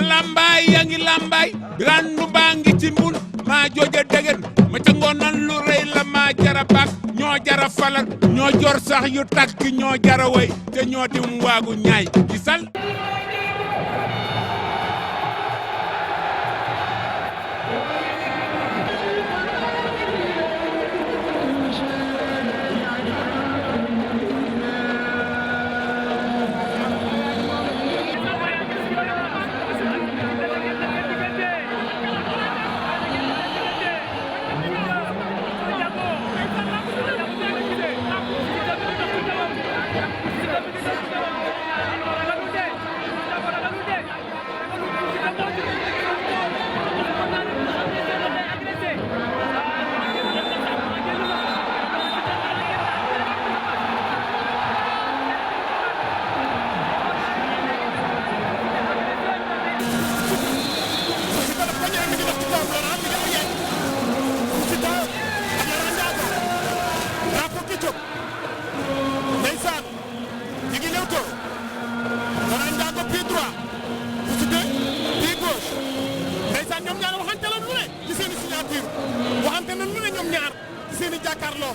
lambaay yaa ngi lambaay randu baa ngi ci mbul maa jooja degen ma ca ngoonan lu rëy la maa jara baak ñoo jara falal ñoo jor sax yu tàkk ñoo jara way te ñoo dim waagu ñaay gisal seeni jàkkaarloo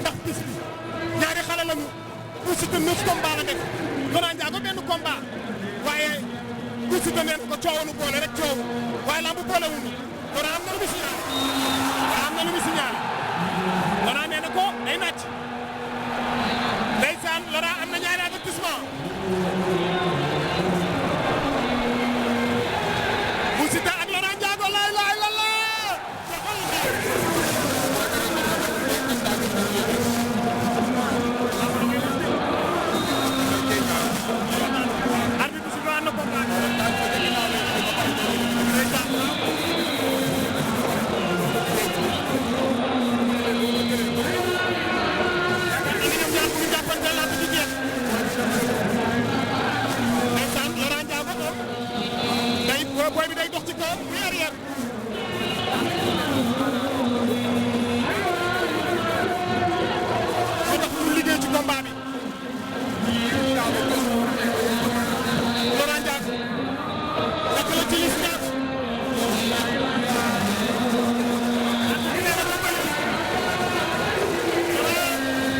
ndax bis bi ñaari xale lañu Bou Siteu 9 combat la def Laurent Ndiago benn combat waaye Bou Siteu neen ko coowanu boole rek coow waaye lambu boole wuñu Laurent am na lu mu signalé am na lu mu signalé Laurent nee na ko day nàcc ndeysaan Laurent am na ñaari avertissement Bou Siteu ak Laurent Ndiago laay la boy bi day dox ci kaw muy arrière moo tax ñu liggéey ci combat bi Laurent Ndiago dakk la ci lis ñaar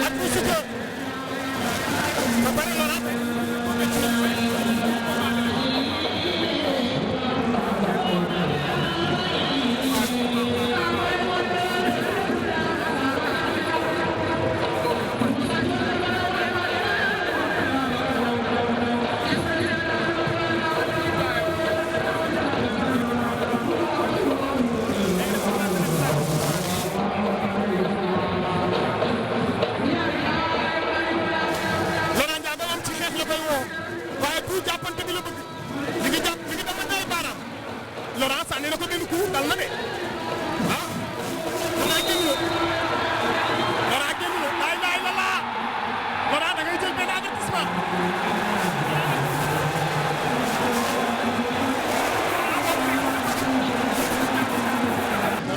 ak Bou Siteu ba pare Laurent waaye pour jàppante bi la bëgg mi ngi damante ay baaraam Laurent sànni na ko benn coup dal na de ah Laurent génn la laay la laa Laurent da ngay jël benn avertissement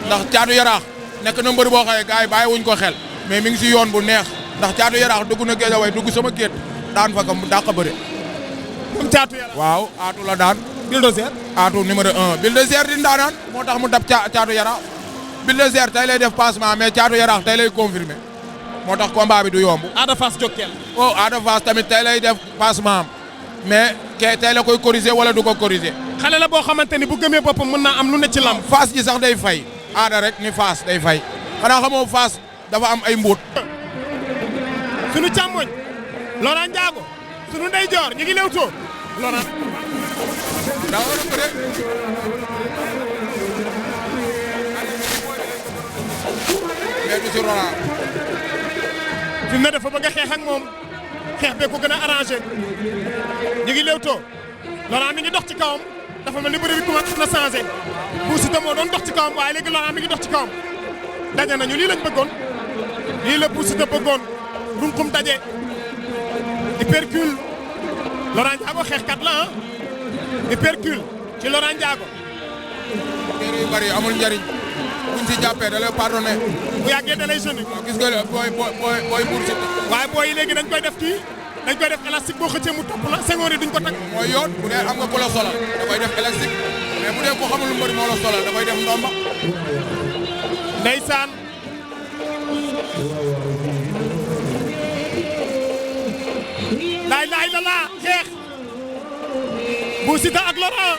ndax Caatu Yaraax nekk na mbër boo xaye gars yi bàyyi wuñ ko xel mais mi ngi si yoon bu neex ndax Caatu Yaraax dugg na Guédiawaye dugg sama géet daan fa kam dàq bëre moom Caatu Yaraax waaw aatu la daan Bulldozer aatu numéro 1 Bulldozer di ndaanaan moo tax mu dab Caatu Yaraax Bulldozer tey lay def passement mais Caatu Yaraax tey lay confirmer moo tax combat bi du yomb Ada Fass Jokkel oh Ada Fass tamit tey lay def passement am mais ke tey la koy corriger wala du ko corriger xale la boo xamante ni bu gëmee boppam mën naa am lu ne ci lamb Fass ji sax day fay aada rek ni Fass day fay xanaa xamoo Fass dafa am ay mbuut sunu càmmoñ Laurent Ndiago sunu ndeyjoor ñu ngi lewtoo Laurent daa war a bëre mais du si Laurent fi mu ne dafa bëgg a xeex ak moom xeex bee ko gën a arrangé ñu ngi lewtoo Laurent mi ngi dox ci kawam dafa mel ni bëre bi commencé na changé Bou Siteu moo doon dox ci kawam waaye léegi Laurent mi ngi dox ci kawam daje nañu lii lañ bëggoon lii la Bou Siteu bëggoon runkum daje hypercule Laurent Ndiago xeexkat la ah hypercule ci Laurent Ndiago. téere yu bari amul njariñ buñ si jàppee da lay pardonné. bu yàggee da lay jeune. gis nga booy Bou Siteu. waaye booy yi léegi dañ koy def kii dañ koy def élastique boo xëccee mu topp la Senghor yi duñ ko takk. mooy yoon bu dee am nga ku la solal da koy def élastique mais bu dee ko xamul lu mbëri moo la solal da koy def ndomba. ndeysaan laay laay la laa xeex Bou Siteu ak Laurent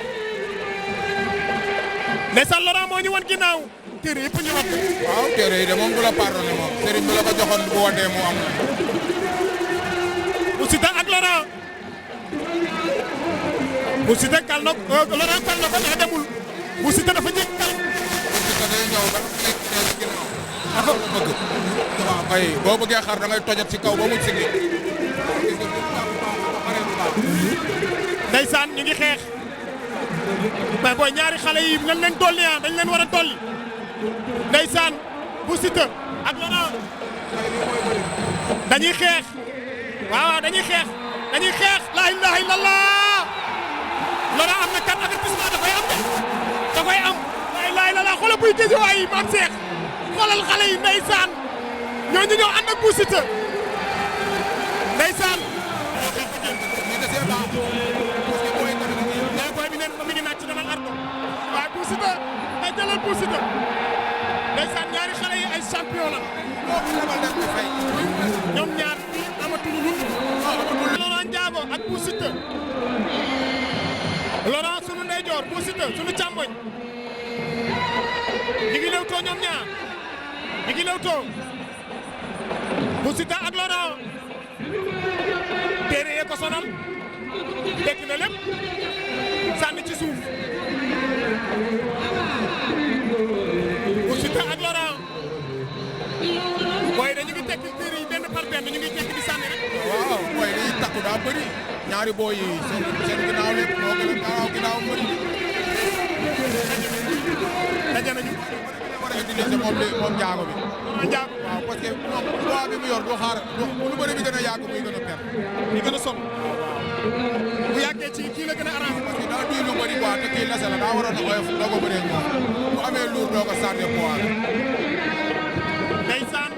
ndeysaan Laurent moo ñu wan ginnaaw téere yëpp ñu wat waaw téere yi de moom du la pardonné moom sëriñ bi la ko joxoon bu wadee mu am. Bou Siteu ak Laurent Bou Siteu kal na Laurent kal na ko mais demul Bou Siteu dafa jëkk kal parce que day ñëw ba nekk nee ci ginnaaw. dafa bëgg. waaw kay boo bëggee xar da ngay tojat ci kaw ba mu siggi. ndeysaan ñu ngi xeex mais booy ñaari xale yi nañ leen dolli dañ leen war a dolli ndeysaan Bou Siteu ak Laurent dañuy xeex waaw dañuy xeex la ilaha illallah Laurent am na 4 avertissement da koy am la ilaha illallah xoolal buy géej waay maam Seex xoolal xale yi ndeysaan ñooñu ñoo ànd ak Bou Siteu ndeysaan mi ngi naaj ci demal ardo waaye Bou Siteu day jëlal Bou Siteu ndeysaan ñaari xale yi ay champion la ñoom ñaar amatuñu lu Laurent Ndiago ak Bou Siteu Laurent sunu ndeyjoor Bou Siteu sunu càmmoñ ñu ngi lewtoo ñoom ñaar ñu ngi lewtoo Bou Siteu ak Laurent téere yee ko sonal dekk na lépp sànni ci suuf Bou Siteu ak Laurent booy dañu ngi tekk téere yi benn par benn ñu ngi tekk di sànni rek. waaw booy dañuy takku daa bëri ñaari booy yi seen ginnaaw lépp moo gën a gaaw ginnaaw bëri. daje nañu. war a utiliser moom Ndiago bi. Ndiago waaw parce que moom poids bi mu yor du xaar lu bëri bi gën a yàgg muy gën a perte. ñu gën a sonn. bu yàggee ci kii la gën a arrangé. parce que daa duy lu bëri quoi te kii lese la daa waroon a oyof doo ko bëree moom bu amee luur doo ko sànni poids la. ndeysaan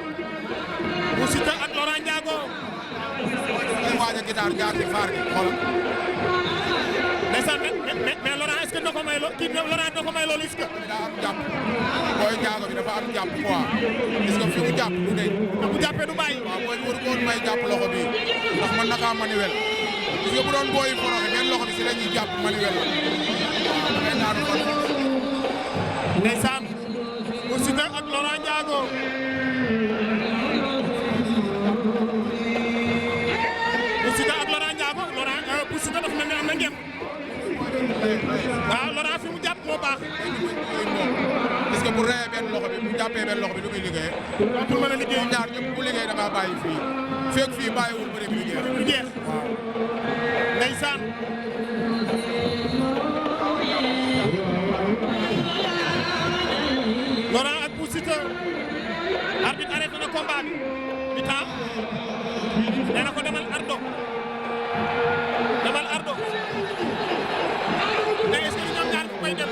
Bou Siteu ak Laurent Ndiago. day waaj a gitaar jaar ci faar gi xoolal. ndeysaan mais Laurent est-ce que doo ko may kii Laurent doo ko may loolu est-ce que. daa am jàpp booy Ndiago bi dafa am jàpp quoi est-ce que fi mu jàpp du deñ. te bu jàppee du bàyyi. waaw booy waru ko woon may jàpp loxo bi ndax mën na kaa manuel. parce que bu doon booy foroxe benn loxo bi si la ñuy jàpp manuel la waaw da ngay daanu fan. ndeysaan Bou Siteu ak Laurent Ndiago. Bou Siteu ak Laurent Ndiago Bou Siteu dafa mel ni am na ngem. waaw Laurent fi mu jàpp moo baax. parce que bu reyee benn loxo bi bu jàppee benn loxo bi lu muy liggéeyee. pour mën a liggéey ñoom ñaar ñëpp bu liggéey da ngaa bàyyi fii feeg fii bàyyiwul bëri bi liggéey. du jeex waaw. ndeysaan Laurent ak Bou Siteu arbitre arrêté na combat bi temps nee na ko demal ardo mais est-ce que ñoom ñaar bu koy dem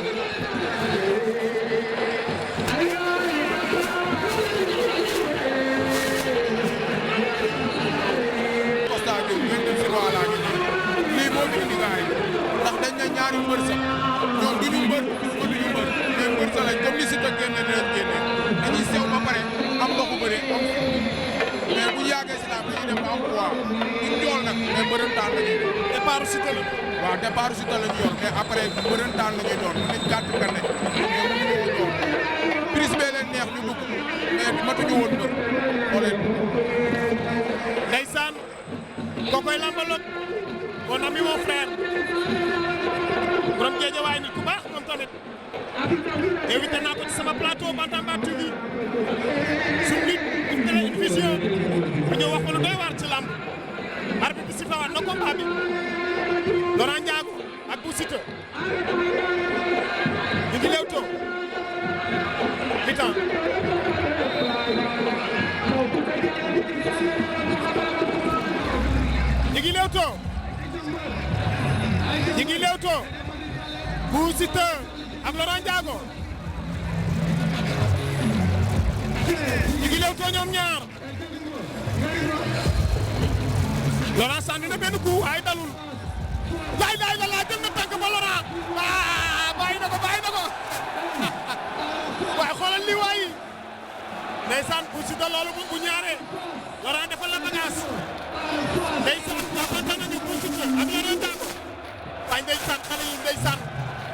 constat bi ngeen dem si wàll lii moo fi indi gars yi ndax dañ ne ñaari mbër sax ñoom du ñu mbër mënuñu mbër mais mbër sax lañ comme ni si toog génne leen génne dañuy sew ba pare am ndoxu bëre am mais bu yàggee si laam dañuy dem ba am poids ñu njool nag mais mbërëntaan la ñuy doon. départ Siteu la. waaw départ Siteu la ñu yor mais après mbërëntaan la ñuy doon nañ gàtt kan ne mais mënuñu woon doon prise bee leen neex ñu dugg mais matuñu woon mbër xoolee. ndeysaan kookoy lambaloog mon ami mon frère borom Guédiawaye nit ku baax moom tamit invité naa ko ci sama plateau Bantamba TV suñu nit ñu télé une vision bu ñëw wax ko lu doy waar ci lamb arbitre bi sifflé waat na combat bi Laurent Ndiago ak Bou Siteu ñu ngi lewtoo mi-temps ñu ngi lewtoo Bou Siteu ak Laurent Ndiago ñu ngi lewtoo ñoom ñaar Laurent sànni na benn coup waaye dalul laay la laa jël na tànk ba Laurent bàyyi na ko waaye xoolal li waayi ndeysaan Bou Siteu loolu bu ñaare Laurent defal la bagage ndeysaan jàppante nañu Bou Siteu ak Laurent Ndiago waaye ndeysaan xale yi ndeysaan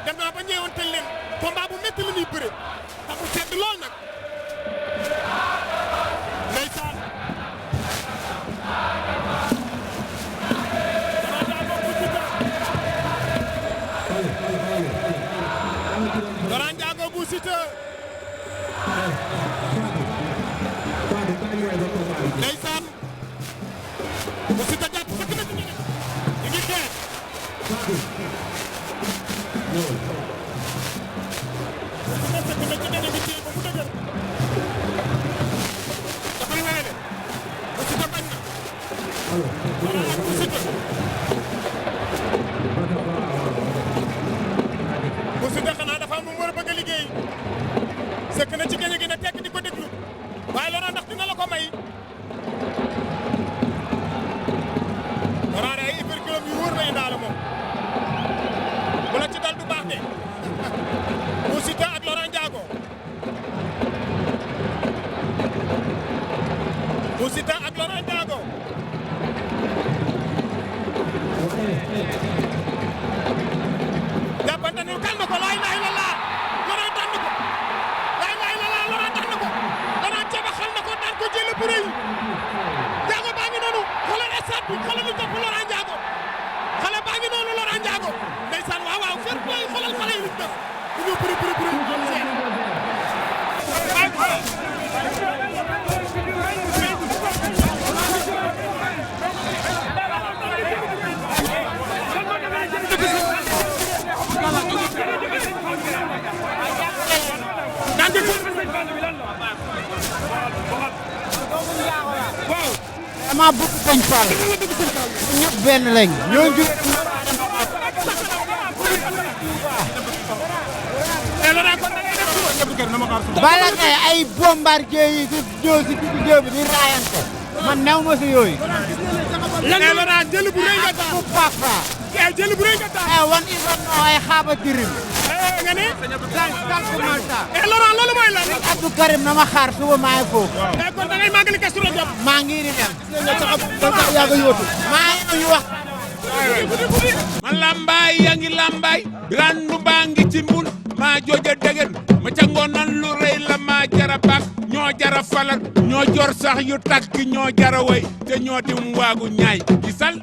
dem naa ba ñeewantel leen combat bu métti la ñuy bëre tax mu sedd lool nag ndeysaan Laurent Ndiago Bou Siteu ndeysaan Bou Siteu jàpp fekk na ci ñu ngi xeex Bou Siteu xanaa dafa am mu war a bëgg a liggéey sëkk na ci gañe gi na tekk di ko déglu waaye Laurent ndax dina la ko may Laurent ay hyperculum yu wóor na indaale moom bu la ci dal du baax de Bou Siteu ak Laurent Ndiago Bou Siteu ak Laurent Ndiago jàppante ne kal na ko laay laay la laa Laurent daan na ko laay laay la laa Laurent daan na ko Laurent jabaxal na ko daan ko jël bu rëy Ndiago baa ngi noonu xoolal stade bi xoolal lu topp Laurent Ndiago xale baa ngi noonu Laurent Ndiago ndeysaan waaw waaw fair play xoolal xale yi lu def ñu ñëw bëri dama bëgg Sëñ Fall ñëpp benn lañ ñoo jóge Balla Gaye ay bombardier yi di ñëw si digg géew bi di raayante man new ma si yooyu Laurent jël bu rëy nga daan bu papa jël bu rëy nga daan wan iso no ay xaaba dirim nga ne tànk malta Laurent loolu mooy lan Abdou Karim na ma xaar suba maa ngi foofu kon da ngay màggali Kazu Rajab maa ngi di dem yaa nga yóotu maa ngi ñu wax ma lambaay yaa ngi lambaay randu baa ngi ci mbul maa jooja degen ma ca ngoonan lu rëy la maa jara bak ñoo jara falal ñoo jor sax yu takk ñoo jara way te ñoo dim waagu ñaay gisal